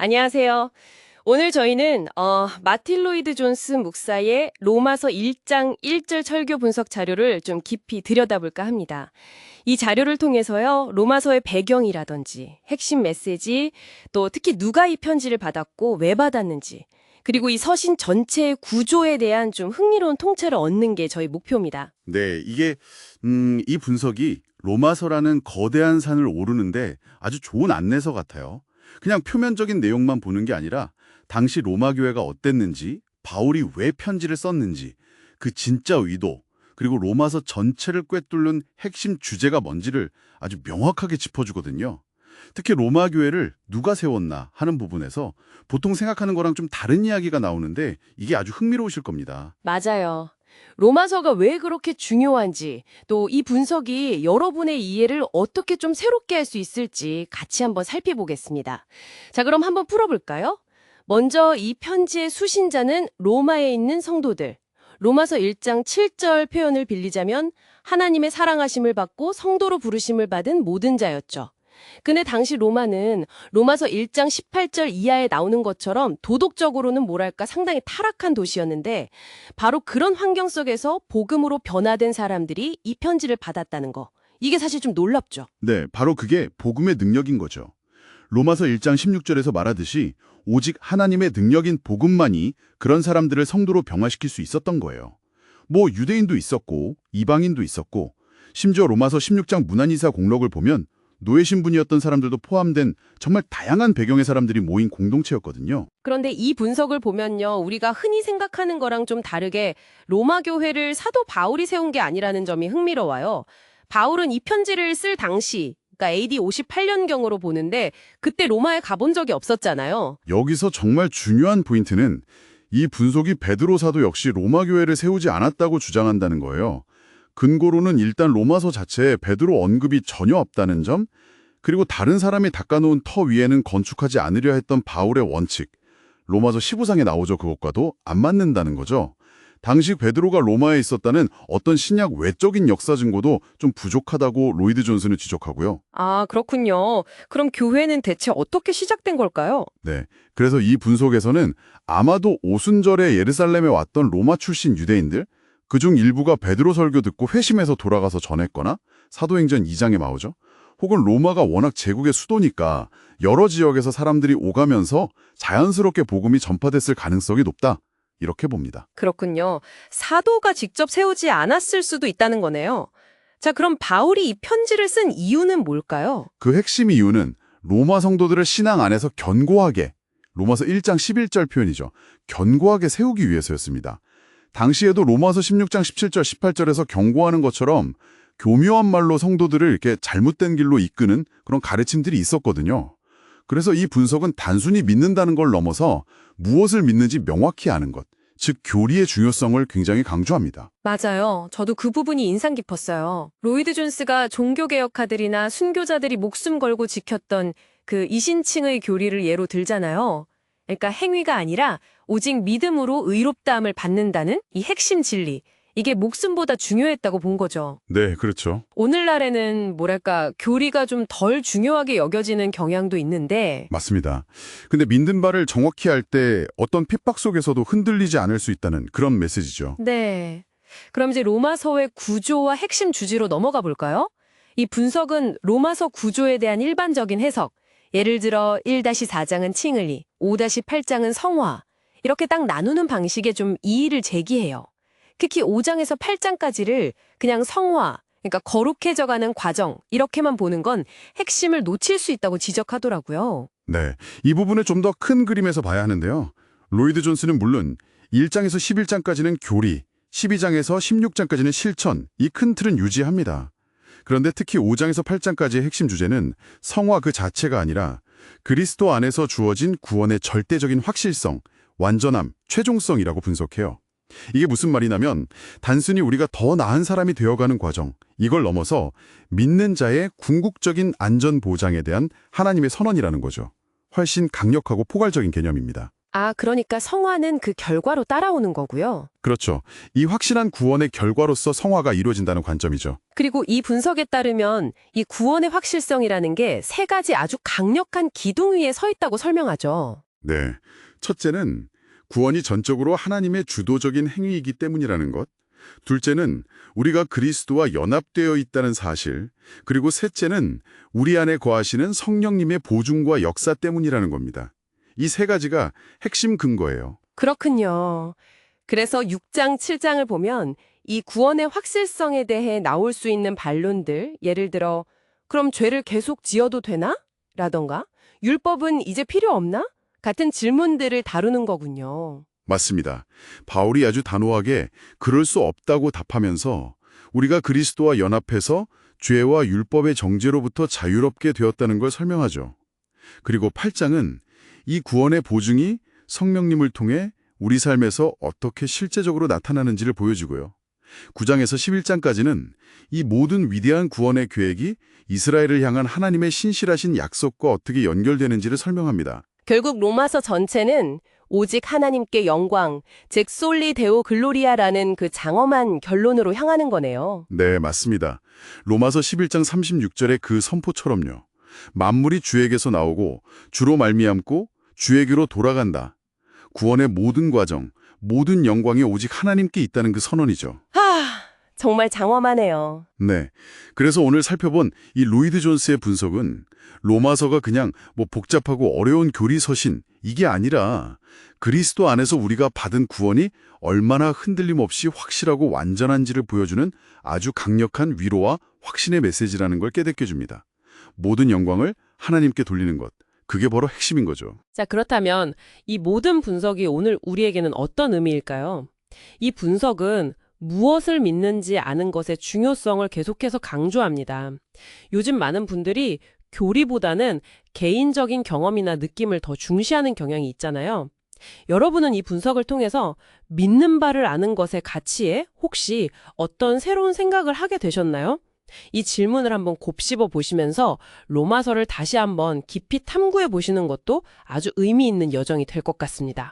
안녕하세요. 오늘 저희는 마틴 로이드 존스 목사의 로마서 1장 1절 설교 분석 자료를 좀 깊이 들여다볼까 합니다. 이 자료를 통해서요, 로마서의 배경이라든지 핵심 메시지, 또 특히 누가 이 편지를 받았고 왜 받았는지, 그리고 이 서신 전체의 구조에 대한 좀 흥미로운 통찰을 얻는 게 저희 목표입니다. 네, 이 분석이 로마서라는 거대한 산을 오르는데 아주 좋은 안내서 같아요. 그냥 표면적인 내용만 보는 게 아니라 당시 로마 교회가 어땠는지, 바울이 왜 편지를 썼는지, 그 진짜 의도, 그리고 로마서 전체를 꿰뚫는 핵심 주제가 뭔지를 아주 명확하게 짚어주거든요. 특히 로마 교회를 누가 세웠나 하는 부분에서 보통 생각하는 거랑 좀 다른 이야기가 나오는데 이게 아주 흥미로우실 겁니다. 맞아요. 로마서가 왜 그렇게 중요한지, 또 이 분석이 여러분의 이해를 어떻게 좀 새롭게 할 수 있을지 같이 한번 살펴보겠습니다. 자, 그럼 한번 풀어볼까요? 먼저 이 편지의 수신자는 로마에 있는 성도들. 로마서 1장 7절 표현을 빌리자면 하나님의 사랑하심을 받고 성도로 부르심을 받은 모든 자였죠. 근데 당시 로마는 로마서 1장 18절 이하에 나오는 것처럼 도덕적으로는 뭐랄까 상당히 타락한 도시였는데 바로 그런 환경 속에서 복음으로 변화된 사람들이 이 편지를 받았다는 거. 이게 사실 좀 놀랍죠. 네, 바로 그게 복음의 능력인 거죠. 로마서 1장 16절에서 말하듯이 오직 하나님의 능력인 복음만이 그런 사람들을 성도로 병화시킬 수 있었던 거예요. 뭐 유대인도 있었고 이방인도 있었고 심지어 로마서 16장 문안이사 공록을 보면 노예 신분이었던 사람들도 포함된 정말 다양한 배경의 사람들이 모인 공동체였거든요. 그런데 이 분석을 보면요, 우리가 흔히 생각하는 거랑 좀 다르게 로마 교회를 사도 바울이 세운 게 아니라는 점이 흥미로워요. 바울은 이 편지를 쓸 당시, 그러니까 AD 58년경으로 보는데 그때 로마에 가본 적이 없었잖아요. 여기서 정말 중요한 포인트는 이 분석이 베드로 사도 역시 로마 교회를 세우지 않았다고 주장한다는 거예요. 근거로는 일단 로마서 자체에 베드로 언급이 전혀 없다는 점, 그리고 다른 사람이 닦아놓은 터 위에는 건축하지 않으려 했던 바울의 원칙, 로마서 15장에 나오죠. 그것과도 안 맞는다는 거죠. 당시 베드로가 로마에 있었다는 어떤 신약 외적인 역사 증거도 좀 부족하다고 로이드 존스는 지적하고요. 아, 그렇군요. 그럼 교회는 대체 어떻게 시작된 걸까요? 네, 그래서 이 분석에서는 아마도 오순절에 예루살렘에 왔던 로마 출신 유대인들, 그중 일부가 베드로 설교 듣고 회심해서 돌아가서 전했거나 사도행전 2장에 나오죠. 혹은 로마가 워낙 제국의 수도니까 여러 지역에서 사람들이 오가면서 자연스럽게 복음이 전파됐을 가능성이 높다. 이렇게 봅니다. 그렇군요. 사도가 직접 세우지 않았을 수도 있다는 거네요. 자, 그럼 바울이 이 편지를 쓴 이유는 뭘까요? 그 핵심 이유는 로마 성도들을 신앙 안에서 견고하게, 로마서 1장 11절 표현이죠. 견고하게 세우기 위해서였습니다. 당시에도 로마서 16장 17절, 18절에서 경고하는 것처럼 교묘한 말로 성도들을 이렇게 잘못된 길로 이끄는 그런 가르침들이 있었거든요. 그래서 이 분석은 단순히 믿는다는 걸 넘어서 무엇을 믿는지 명확히 아는 것, 즉 교리의 중요성을 굉장히 강조합니다. 맞아요. 저도 그 부분이 인상 깊었어요. 로이드 존스가 종교개혁가들이나 순교자들이 목숨 걸고 지켰던 그 이신칭의 교리를 예로 들잖아요. 그러니까 행위가 아니라 오직 믿음으로 의롭다함을 받는다는 이 핵심 진리. 이게 목숨보다 중요했다고 본 거죠. 네, 그렇죠. 오늘날에는 뭐랄까 교리가 좀 덜 중요하게 여겨지는 경향도 있는데 맞습니다. 근데 믿는 바를 정확히 할 때 어떤 핍박 속에서도 흔들리지 않을 수 있다는 그런 메시지죠. 네. 그럼 이제 로마서의 구조와 핵심 주제로 넘어가 볼까요? 이 분석은 로마서 구조에 대한 일반적인 해석, 예를 들어 1-4장은 칭의리, 5-8장은 성화, 이렇게 딱 나누는 방식에 좀 이의를 제기해요. 특히 5장에서 8장까지를 그냥 성화, 그러니까 거룩해져가는 과정, 이렇게만 보는 건 핵심을 놓칠 수 있다고 지적하더라고요. 네, 이 부분을 좀 더 큰 그림에서 봐야 하는데요. 로이드 존스는 물론 1장에서 11장까지는 교리, 12장에서 16장까지는 실천, 이 큰 틀은 유지합니다. 그런데 특히 5장에서 8장까지의 핵심 주제는 성화 그 자체가 아니라 그리스도 안에서 주어진 구원의 절대적인 확실성, 완전함, 최종성이라고 분석해요. 이게 무슨 말이냐면 단순히 우리가 더 나은 사람이 되어가는 과정, 이걸 넘어서 믿는 자의 궁극적인 안전 보장에 대한 하나님의 선언이라는 거죠. 훨씬 강력하고 포괄적인 개념입니다. 아, 그러니까 성화는 그 결과로 따라오는 거고요. 그렇죠. 이 확실한 구원의 결과로서 성화가 이루어진다는 관점이죠. 그리고 이 분석에 따르면 이 구원의 확실성이라는 게 세 가지 아주 강력한 기둥 위에 서 있다고 설명하죠. 네. 첫째는 구원이 전적으로 하나님의 주도적인 행위이기 때문이라는 것. 둘째는 우리가 그리스도와 연합되어 있다는 사실. 그리고 셋째는 우리 안에 거하시는 성령님의 보증과 역사 때문이라는 겁니다. 이 세 가지가 핵심 근거예요. 그렇군요. 그래서 6장, 7장을 보면 이 구원의 확실성에 대해 나올 수 있는 반론들, 예를 들어 그럼 죄를 계속 지어도 되나? 라던가 율법은 이제 필요 없나? 같은 질문들을 다루는 거군요. 맞습니다. 바울이 아주 단호하게 그럴 수 없다고 답하면서 우리가 그리스도와 연합해서 죄와 율법의 정죄로부터 자유롭게 되었다는 걸 설명하죠. 그리고 8장은 이 구원의 보증이 성령님을 통해 우리 삶에서 어떻게 실제적으로 나타나는지를 보여주고요. 9장에서 11장까지는 이 모든 위대한 구원의 계획이 이스라엘을 향한 하나님의 신실하신 약속과 어떻게 연결되는지를 설명합니다. 결국 로마서 전체는 오직 하나님께 영광, 즉 솔리 데오 글로리아라는 그 장엄한 결론으로 향하는 거네요. 네, 맞습니다. 로마서 11장 36절의 그 선포처럼요. 만물이 주에게서 나오고 주로 말미암고 주에게로 돌아간다. 구원의 모든 과정, 모든 영광이 오직 하나님께 있다는 그 선언이죠. 정말 장엄하네요. 네. 그래서 오늘 살펴본 이 로이드 존스의 분석은 로마서가 그냥 복잡하고 어려운 교리 서신 이게 아니라 그리스도 안에서 우리가 받은 구원이 얼마나 흔들림 없이 확실하고 완전한지를 보여주는 아주 강력한 위로와 확신의 메시지라는 걸 깨닫게 줍니다. 모든 영광을 하나님께 돌리는 것. 그게 바로 핵심인 거죠. 자, 그렇다면 이 모든 분석이 오늘 우리에게는 어떤 의미일까요? 이 분석은 무엇을 믿는지 아는 것의 중요성을 계속해서 강조합니다. 요즘 많은 분들이 교리보다는 개인적인 경험이나 느낌을 더 중시하는 경향이 있잖아요. 여러분은 이 분석을 통해서 믿는 바를 아는 것의 가치에 혹시 어떤 새로운 생각을 하게 되셨나요? 이 질문을 한번 곱씹어 보시면서 로마서를 다시 한번 깊이 탐구해 보시는 것도 아주 의미 있는 여정이 될 것 같습니다.